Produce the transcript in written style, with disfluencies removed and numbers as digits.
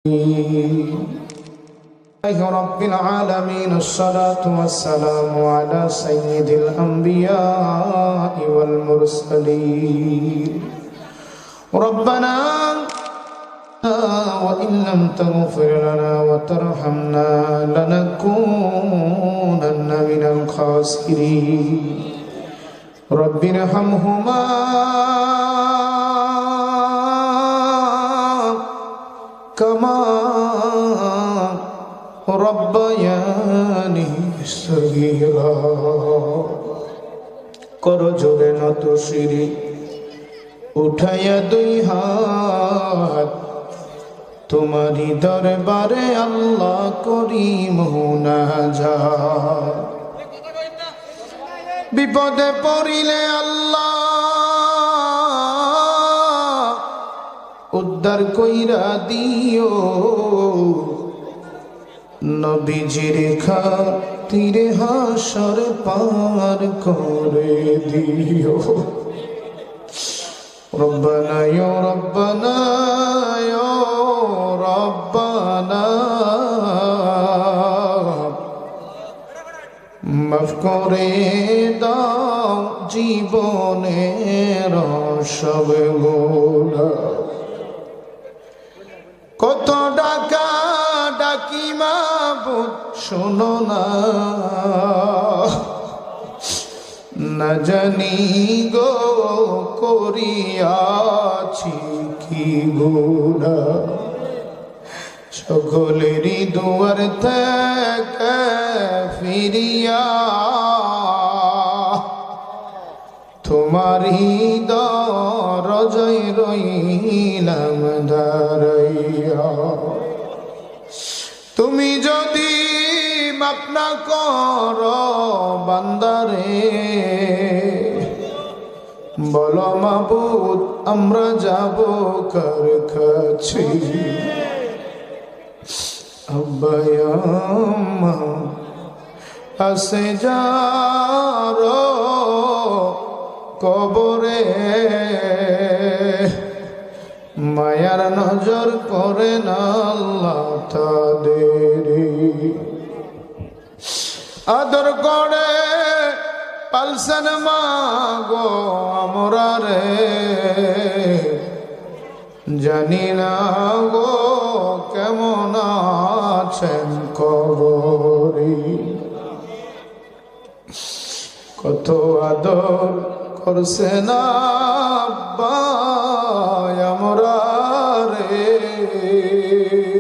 رب العالمين الصلاة والسلام على سيد الأنبياء والمرسلين ربنا وإن لم تغفر لنا وترحمنا لنكونن من الخاسرين رب ارحمهما كما ربياني صغيرا করজোরে নত শিরি উঠাইয়া দুই হাত তোমারি দরবারে আল্লাহ করি মুনাজাত বিপদে পড়িলে আল্লাহ উদ্ধার কইরা দিও নবীজির খাতিরে হাসর পার করে দিও রব্বানা ইয়া রব্বানা ইয়া রব্বানা মাফ করে দাও জীবনের সব গুনাহ কত ডাকা ডাকি মাবুদ শোনো না না জানি গো করিয়াছি কি গুনাহ সকলেরই দুয়ার থেকে ফিরিয়া তোমারই দরজায় রইলাম দাঁড়াইয়া তুমি যদি মাফ না করো বান্দারে বলো মাবুদ আমরা যাব কার কাছে আব্বা আম্মা আসে যারো কবরে মায়ার নজর করে না আল্লাহ তাদের আদর করে পালসেন মা গো আমরা রে জানি না গো কেমন আছেন কবরে কত আদর করছে না আব্বা আমরা রে